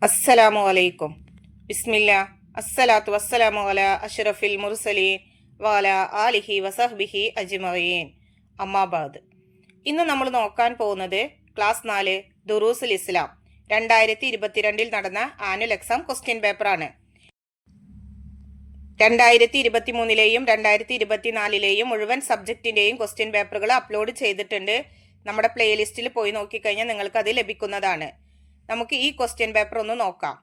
അസ്സലാമു അലൈക്കും. ബിസ്മില്ല. അസ്സലാത്തു വസ്സലാമു അലാ അഷ്റഫിൽ മുർസലീൻ വഅല ആലിഹി വസഹ്ബിഹി അജ്മഈൻ. അമ്മാബാദ്. ഇന്ന് നമ്മൾ നോക്കാൻ പോകുന്നത് ക്ലാസ് 4 ദുറൂസുൽ ഇസ്ലാം 2022 നടന്ന ആനുവൽ എക്സാം ക്വസ്റ്റ്യൻ പേപ്പറാണ്. 2023ലെയും 2024ലെയും മുഴുവൻ സബ്ജക്റ്റിൻ്റെയും ക്വസ്റ്റ്യൻ പേപ്പറുകൾ അപ്ലോഡ് ചെയ്തിട്ടുണ്ട്. നമ്മുടെ പ്ലേലിസ്റ്റിൽ പോയി നോക്കിക്കഴിഞ്ഞാൽ നിങ്ങൾക്ക് അത് ലഭിക്കുന്നതാണ്. നമുക്ക് ഈ ക്വസ്റ്റ്യൻ പേപ്പർ ഒന്ന് നോക്കാം.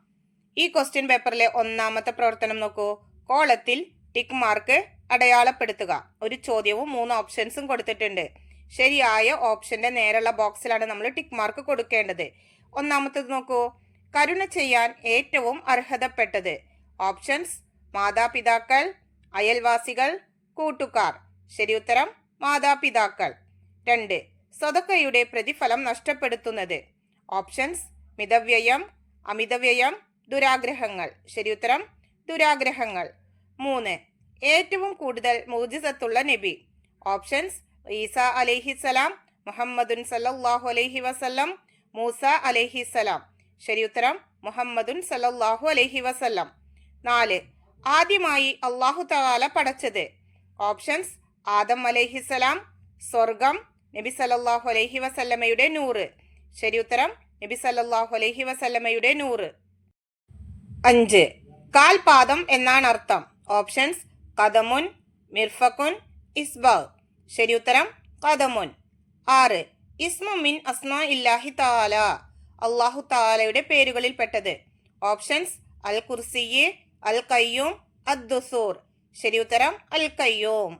ഈ ക്വസ്റ്റ്യൻ പേപ്പറിലെ ഒന്നാമത്തെ പ്രവർത്തനം നോക്കൂ. കോളത്തിൽ ടിക്ക് മാർക്ക് അടയാളപ്പെടുത്തുക. ഒരു ചോദ്യവും 3 ഓപ്ഷൻസും കൊടുത്തിട്ടുണ്ട്. ശരിയായ ഓപ്ഷന്റെ നേരെയുള്ള ബോക്സിലാണ് നമ്മൾ ടിക്ക് മാർക്ക് കൊടുക്കേണ്ടത്. ഒന്നാമത്തേത് നോക്കൂ. കരുണ ചെയ്യാൻ ഏറ്റവും അർഹതപ്പെട്ടത്. ഓപ്ഷൻസ്: മാതാപിതാക്കൾ, അയൽവാസികൾ, കൂട്ടുകാർ. ശരി ഉത്തരം മാതാപിതാക്കൾ. 2. സ്വതക്കയുടെ പ്രതിഫലം നഷ്ടപ്പെടുത്തുന്നത്. ഓപ്ഷൻസ്: മിതവ്യയം, അമിതവ്യയം, ദുരാഗ്രഹങ്ങൾ. ശരി ഉത്തരം ദുരാഗ്രഹങ്ങൾ. 3. ഏറ്റവും കൂടുതൽ മുഅ്ജിസത്തുള്ള നബി. ഓപ്ഷൻസ്: ഈസ അലൈഹിസലാം, മുഹമ്മദുൻ സല്ലല്ലാഹു അലൈഹി വസല്ലം, മൂസ അലൈഹിസലാം. ശരി ഉത്തരം മുഹമ്മദുൻ സല്ലല്ലാഹു അലൈഹി വസല്ലം. 4. ആദ്യമായി അല്ലാഹു തആല പടച്ചത്. ഓപ്ഷൻസ്: ആദം അലൈഹിസലാം, സ്വർഗം, നബി സല്ലല്ലാഹു അലൈഹി വസല്ലമയുടെ നൂറ്. ശരി ഉത്തരം നബി സല്ലല്ലാഹു അലൈഹി വസല്ലമയുടെ നൂറ്. 5. കാൽപാദം എന്നാണ് അർത്ഥം. ഓപ്ഷൻസ്: ഖദമുൻ, മിർഫഖുൻ, ഇസ്ബാ. ശരി ഉത്തരം ഖദമുൻ. 6. ഇസ്മു മിൻ അസ്മാ ഇല്ലാഹി തആല. അല്ലാഹു തആലയുടെ പേരുകളിൽ പെട്ടത്. ഓപ്ഷൻസ്: അൽ കുർസിയ്യ്, അൽ ഖയ്യൂം, അദ്ദുസൂർ. ശരി ഉത്തരം അൽ ഖയ്യൂം.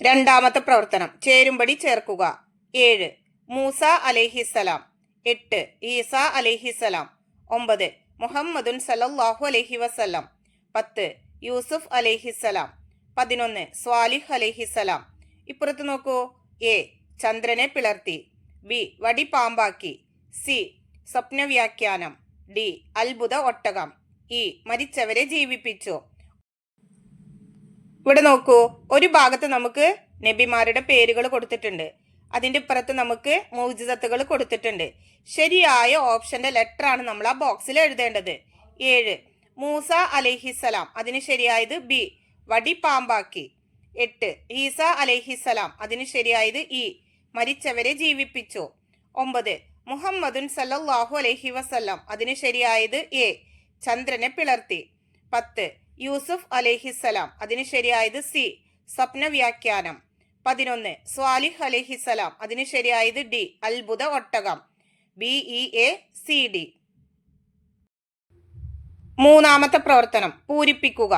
രണ്ടാമത്തെ പ്രവർത്തനം ചേരുംപടി ചേർക്കുക. 7. മൂസ അലൈഹിസലാം. 8. ഈസ അലൈഹിസലാം. 9. മുഹമ്മദുൻ സല്ലല്ലാഹു അലൈഹി വസല്ലം. 10. യൂസുഫ് അലൈഹിസലാം. 11. സ്വാലിഹ് അലൈഹിസലാം. ഇപ്പുറത്ത് നോക്കൂ. എ. ചന്ദ്രനെ പിളർത്തി. ബി. വടി പാമ്പാക്കി. സി. സ്വപ്നവ്യാഖ്യാനം. ഡി. അത്ഭുത ഒട്ടകം. ഇ. മരിച്ചവരെ ജീവിപ്പിച്ചു. ഇവിടെ നോക്കൂ. ഒരു ഭാഗത്ത് നമുക്ക് നബിമാരുടെ പേരുകൾ കൊടുത്തിട്ടുണ്ട്. അതിൻ്റെ ഇപ്പുറത്ത് നമുക്ക് മുഅ്ജിസത്തുകൾ കൊടുത്തിട്ടുണ്ട്. ശരിയായ ഓപ്ഷന്റെ ലെറ്റർ ആണ് നമ്മൾ ആ ബോക്സിൽ എഴുതേണ്ടത്. 7. മൂസ അലൈഹിസലാം. അതിന് ശരിയായത് ബി. വടി പാമ്പാക്കി. 8. ഈസ അലൈഹിസലാം. അതിന് ശരിയായത് ഇ. മരിച്ചവരെ ജീവിപ്പിച്ചു. 9. മുഹമ്മദുൻ സല്ലല്ലാഹു അലൈഹി വസല്ലം. അതിന് ശരിയായത് എ. ചന്ദ്രനെ പിളർത്തി. 10. യൂസുഫ് അലൈഹിസലാം. അതിന് ശരിയായത് സി. സ്വപ്നവ്യാഖ്യാനം. 11. സ്വാലിഹ് അലൈഹിസലാം. അതിന് ശരിയായത് ഡി. അത്ഭുത ഒട്ടകം. BEACD. മൂന്നാമത്തെ പ്രവർത്തനം പൂരിപ്പിക്കുക.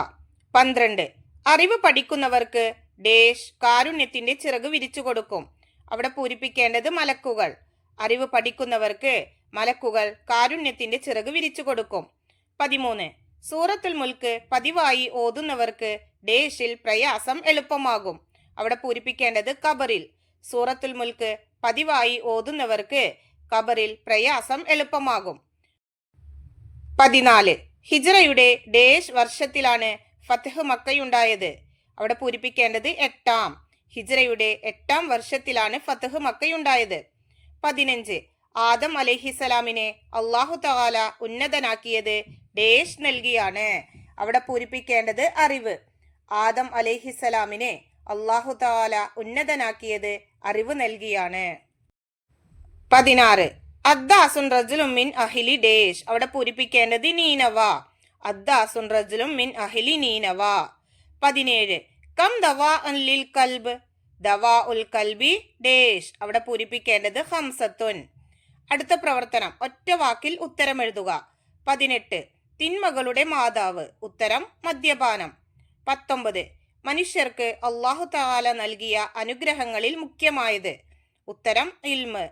12. അറിവ് പഠിക്കുന്നവർക്ക് ഡേഷ് കാരുണ്യത്തിന്റെ ചിറക് വിരിച്ചു കൊടുക്കും. അവിടെ പൂരിപ്പിക്കേണ്ടത് മലക്കുകൾ. അറിവ് പഠിക്കുന്നവർക്ക് മലക്കുകൾ കാരുണ്യത്തിന്റെ ചിറക് വിരിച്ചു കൊടുക്കും. 13. സൂറത്തുൽ മുൽക്ക് പതിവായി ഓതുന്നവർക്ക് ഡേഷിൽ പ്രയാസം എളുപ്പമാകും. അവിടെ പൂരിപ്പിക്കേണ്ടത് ഖബറിൽ. സൂറത്തുൽ മുൽക്ക് പതിവായി ഓതുന്നവർക്ക് ഖബറിൽ പ്രയാസം എളുപ്പമാകും. 14. ഹിജ്റയുടെ ഡേഷ് വർഷത്തിലാണ് ഫത്ഹ് മക്കയുണ്ടായത്. അവിടെ പൂരിപ്പിക്കേണ്ടത് 8-ാം. ഹിജ്റയുടെ 8-ാം വർഷത്തിലാണ് ഫത്ഹ് മക്കയുണ്ടായത്. 15. ആദം അലൈഹിസലാമിനെ അല്ലാഹു തആല ഉന്നതനാക്കിയത് ഡേഷ് നൽകിയാണ്. അവിടെ പൂരിപ്പിക്കേണ്ടത് അറിവ്. ആദം അലൈഹിസലാമിനെ അല്ലാഹു തആല ഉന്നതനാക്കിയത് അറിവ് നൽകിയാണ്. 16. അദ്ദാസുൻ റജുലുൻ മിൻ അഹ്ലി ഡേഷ്. അവിടെ പൂരിപ്പിക്കേണ്ടത് നീനവ. അദ്ദാസുൻ റജുലുൻ മിൻ അഹ്ലി നീനവ. 17. കം ദവാ ലിൽ കൽബ്. ദവാ ഉൽ കൽബി ഡേഷ്. അവിടെ പൂരിപ്പിക്കേണ്ടത് ഹംസത്തുൻ. അടുത്ത പ്രവർത്തനം ഒറ്റ വാക്കിൽ ഉത്തരം എഴുതുക. 18. തിന്മകളുടെ മാതാവ്. ഉത്തരം മദ്യപാനം. 19. മനുഷ്യർക്ക് അല്ലാഹു തആല നൽകിയ അനുഗ്രഹങ്ങളിൽ മുഖ്യമായത്. ഉത്തരം ഇൽമ്.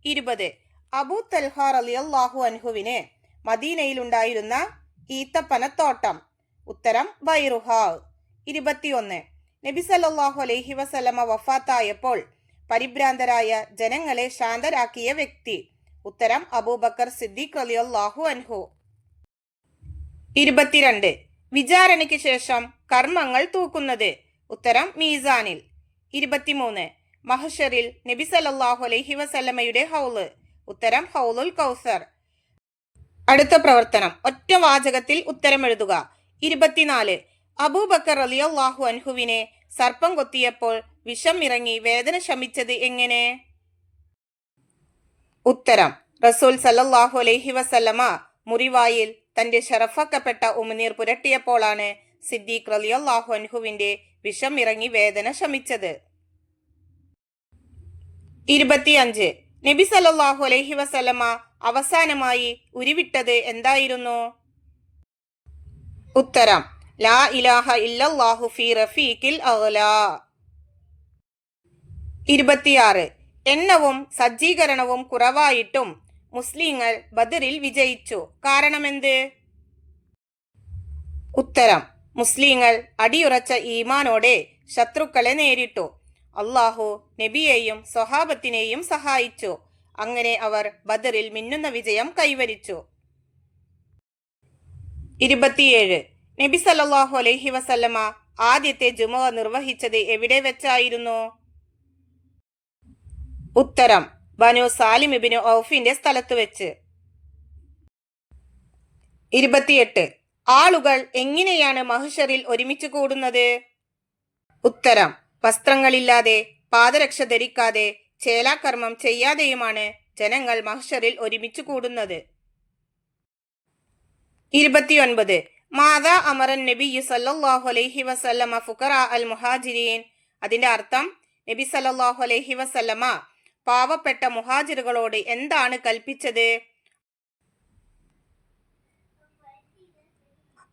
20. അബൂ തൽഹ റളിയല്ലാഹു അൻഹുവിന് മദീനയിലുണ്ടായിരുന്ന ഈത്തപ്പനത്തോട്ടം. ഉത്തരം ബൈറുഹാ. 21. നബി സല്ലല്ലാഹു അലൈഹി വസല്ലമ വഫാത്തായപ്പോൾ പരിഭ്രാന്തരായ ജനങ്ങളെ ശാന്തരാക്കിയ വ്യക്തി. ഉത്തരം അബൂബക്കർ സിദ്ദീഖ് റളിയല്ലാഹു അൻഹു. 22. വിചാരണയ്ക്ക് ശേഷം കർമ്മങ്ങൾ തൂക്കുന്നത്. ഉത്തരം മീസാനിൽ. 23. മഹ്ശറിൽ നബി സല്ലല്ലാഹു അലൈഹി വസല്ലമയുടെ ഹൗള്. ഉത്തരം ഹൗലുൽ കൗസർ. അടുത്ത പ്രവർത്തനം ഒറ്റ വാചകത്തിൽ ഉത്തരം എഴുതുക. 24. അബൂബക്കർ റളിയല്ലാഹു അൻഹുവിനെ സർപ്പം കൊത്തിയപ്പോൾ വിഷം ഇറങ്ങി വേദന ശമിച്ചത് എങ്ങനെ? ഉത്തരം: റസൂൽ സല്ലല്ലാഹു അലൈഹി വസല്ലമ മുറിവായിൽ തന്റെ ശറഫാക്കപ്പെട്ട ഉമിനീർ പുരട്ടിയപ്പോഴാണ് സിദ്ദീഖ് റളിയല്ലാഹു അൻഹുവിന്റെ വിഷം ഇറങ്ങി വേദന ശമിച്ചത്. 25. നബി സല്ലല്ലാഹു അലൈഹി വസല്ലമ അവസാനമായി ഉരുവിട്ടത് എന്തായിരുന്നു? ഉത്തരം: ലാ ഇലാഹ ഇല്ലല്ലാഹു ഫീ റഫീഖിൽ അഅ്ലാ. 26. എണ്ണവും സജ്ജീകരണവും കുറവായിട്ടും മുസ്ലിങ്ങൾ ബദറിൽ വിജയിച്ചു. കാരണമെന്ത്? ഉത്തരം: മുസ്ലിങ്ങൾ അടിയുറച്ച ഈമാനോടെ ശത്രുക്കളെ നേരിട്ടു. അള്ളാഹു നബിയെയും സ്വഹാബത്തിനെയും സഹായിച്ചു. അങ്ങനെ അവർ ബദറിൽ മിന്നുന്ന വിജയം കൈവരിച്ചു. 27. നബി സല്ലല്ലാഹു അലൈഹി വസല്ലമ ആദ്യത്തെ ജുമുഅ നിർവഹിച്ചത് എവിടെ വെച്ചായിരുന്നു? ഉത്തരം: ബനു സാലിം ഇബ്നു ഔഫിന്റെ സ്ഥലത്ത് വെച്ച്. 28. ആളുകൾ എങ്ങനെയാണ് മഹ്ശറിൽ ഒരുമിച്ച് കൂടുന്നത്? ഉത്തരം: വസ്ത്രങ്ങളില്ലാതെ, പാദരക്ഷ ധരിക്കാതെ, ചേലാകർമ്മം ചെയ്യാതെയുമാണ് ജനങ്ങൾ മഹ്ശറിൽ ഒരുമിച്ച് കൂടുന്നത്. 29. മാദാ അമറൻ നബിയ്യു സല്ലല്ലാഹു അലൈഹി വസല്ലമ ഫുഖറാ അൽ മുഹാജിരീൻ. അതിന്റെ അർത്ഥം, നബി സല്ലല്ലാഹു അലൈഹി വസല്ലമ പാവപ്പെട്ട മുഹാജിറുകളോട് എന്താണ് കൽപ്പിച്ചത്?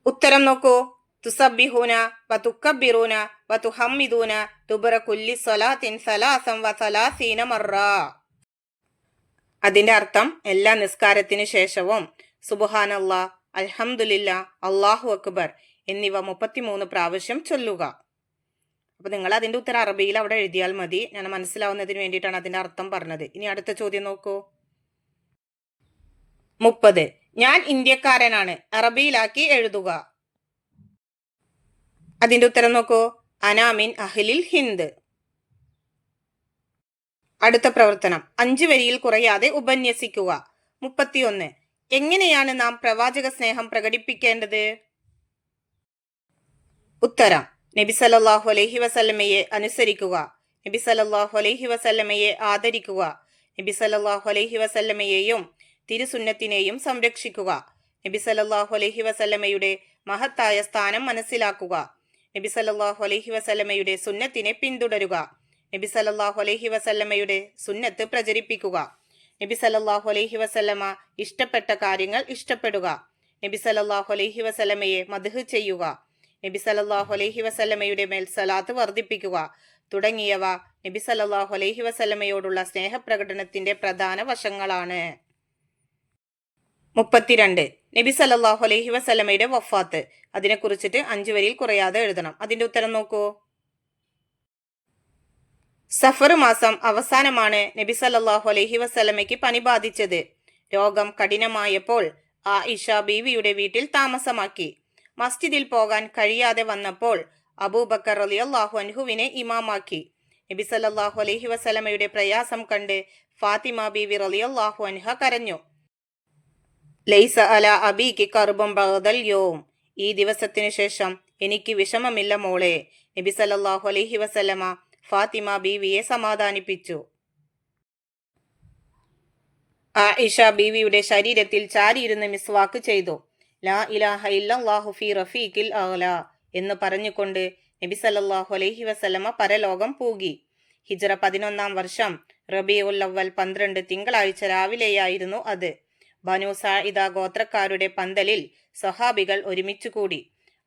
ഉത്തരം നോക്കൂ. തുസബ്ബിഹൂന വതുക്കബ്ബിറൂന വതുഹമ്മിദൂന ദുബറ കുല്ലി സ്വലാത്തിൻ സലാസം വസലാസീന മർറ. അതിന്റെ അർത്ഥം, എല്ലാ നിസ്കാരത്തിനു ശേഷവും സുബ്ഹാനല്ലാഹ്, അൽഹംദുലില്ലാഹ്, അല്ലാഹു അക്ബർ എന്നിവ 33 പ്രാവശ്യം ചൊല്ലുക. അപ്പൊ നിങ്ങൾ അതിന്റെ ഉത്തരം അറബിയിൽ അവിടെ എഴുതിയാൽ മതി. ഞാൻ മനസ്സിലാവുന്നതിന് വേണ്ടിയിട്ടാണ് അതിന്റെ അർത്ഥം പറഞ്ഞത്. ഇനി അടുത്ത ചോദ്യം നോക്കൂ. 30. ഞാൻ ഇന്ത്യക്കാരനാണ്, അറബിയിലാക്കി എഴുതുക. അതിന്റെ ഉത്തരം നോക്കൂ. അനാമിൻ അഹ്ലിൽ ഹിന്ദ്. അടുത്ത പ്രവർത്തനം 5 വരിയിൽ കുറയാതെ ഉപന്യസിക്കുക. 31. എങ്ങനെയാണ് നാം പ്രവാചക സ്നേഹം പ്രകടിപ്പിക്കേണ്ടത്? ഉത്തരം: നബി സല്ലല്ലാഹു അലൈഹി വസല്ലമയെ അനുസരിക്കുക, നബി സല്ലല്ലാഹു അലൈഹി വസല്ലമയെ ആദരിക്കുക, നബി സല്ലല്ലാഹു അലൈഹി വസല്ലമയെയും തിരുസുന്നത്തിനെയും സംരക്ഷിക്കുക, നബി സല്ലല്ലാഹു അലൈഹി വസല്ലമയുടെ മഹത്തായ സ്ഥാനം മനസ്സിലാക്കുക, നബി സല്ലല്ലാഹു അലൈഹി വസല്ലമയുടെ സുന്നത്തിനെ പിന്തുടരുക, നബി സല്ലല്ലാഹു അലൈഹി വസല്ലമയുടെ സുന്നത്ത് പ്രചരിപ്പിക്കുക, നബി സല്ലല്ലാഹു അലൈഹി വസല്ലമ ഇഷ്ടപ്പെട്ട കാര്യങ്ങൾ ഇഷ്ടപ്പെടുക, നബി സല്ലല്ലാഹു അലൈഹി വസല്ലമയെ മദ്ഹ് ചെയ്യുക, നബി സല്ലല്ലാഹു അലൈഹി വസല്ലമയുടെ മേൽ സലാത്ത് വർദ്ധിപ്പിക്കുക തുടങ്ങിയവ നബി സല്ലല്ലാഹു അലൈഹി വസല്ലമയോടുള്ള സ്നേഹപ്രകടനത്തിന്റെ പ്രധാന വശങ്ങളാണ്. 32. നബി സല്ലല്ലാഹു അലൈഹി വസല്ലമയുടെ വഫാത്ത്. അതിനെക്കുറിച്ചിട്ട് 5 വരിയിൽ കുറയാതെ എഴുതണം. അതിന്റെ ഉത്തരം നോക്കൂ. സഫർ മാസം അവസാനമാണ് നബി സല്ലല്ലാഹു അലൈഹി വസല്ലമയ്ക്ക് പനി ബാധിച്ചത്. രോഗം കഠിനമായപ്പോൾ ആയിഷ ബീവിയുടെ വീട്ടിൽ താമസമാക്കി. മസ്ജിദിൽ പോകാൻ കഴിയാതെ വന്നപ്പോൾ അബൂബക്കർ റളിയല്ലാഹു അൻഹുവിനെ ഇമാമാക്കി. നബി സല്ലല്ലാഹു അലൈഹി വസല്ലമയുടെ പ്രയാസം കണ്ട് ഫാത്തിമ ബീവി റളിയല്ലാഹു അൻഹ കരഞ്ഞു. ലൈസ അലാ അബീകി കർബും ബഅദൽ യൗം. ഈ ദിവസത്തിനു ശേഷം എനിക്ക് വിഷമമില്ല മോളെ. നബി സല്ലല്ലാഹു അലൈഹി വസല്ലമ ഫാത്തിമ ബീവിയെ സമാധാനിപ്പിച്ചു. ആയിഷ ബീവിയുടെ ശരീരത്തിൽ ചാരിയിരുന്ന് മിസ്വാക്ക് ചെയ്തു. ലാ ഇലാഹ ഇല്ലല്ലാഹു ഫീ റഫീഖിൽ അഅ്ലാ എന്ന് പറഞ്ഞുകൊണ്ട് നബി സല്ലല്ലാഹു അലൈഹി വസല്ലമ പരലോകം പൂകി. ഹിജ്റ 11-ാം വർഷം റബീഉൽ അവ്വൽ 12 തിങ്കളാഴ്ച രാവിലെയായിരുന്നു അത്. ബനു സാഇദ ഗോത്രക്കാരുടെ പന്തലിൽ സ്വഹാബികൾ ഒരുമിച്ചു കൂടി.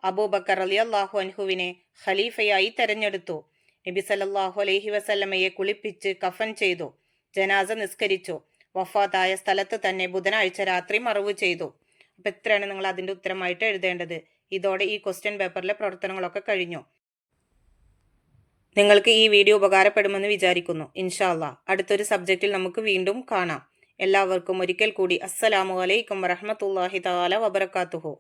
അബൂബക്കർ റളിയല്ലാഹു അൻഹുവിനെ ഖലീഫയായി തെരഞ്ഞെടുത്തു. നബി സല്ലല്ലാഹു അലൈഹി വസല്ലമയെ കുളിപ്പിച്ച് കഫൻ ചെയ്തു. ജനാസ നിസ്കരിച്ചു. വഫാത്തായ സ്ഥലത്ത് തന്നെ ബുധനാഴ്ച രാത്രി മറവ് ചെയ്തു. അപ്പൊ എത്രയാണ് നിങ്ങൾ അതിന്റെ ഉത്തരമായിട്ട് എഴുതേണ്ടത്. ഇതോടെ ഈ ക്വസ്റ്റ്യൻ പേപ്പറിലെ പ്രവർത്തനങ്ങളൊക്കെ കഴിഞ്ഞു. നിങ്ങൾക്ക് ഈ വീഡിയോ ഉപകാരപ്പെടുമെന്ന് വിചാരിക്കുന്നു. ഇൻഷാ അല്ലാഹ് അടുത്തൊരു സബ്ജക്റ്റിൽ നമുക്ക് വീണ്ടും കാണാം. എല്ലാവർക്കും ഒരിക്കൽ കൂടി അസ്സലാമു അലൈക്കും വറഹ്മത്തുള്ളാഹി തആല വബറകാതുഹു.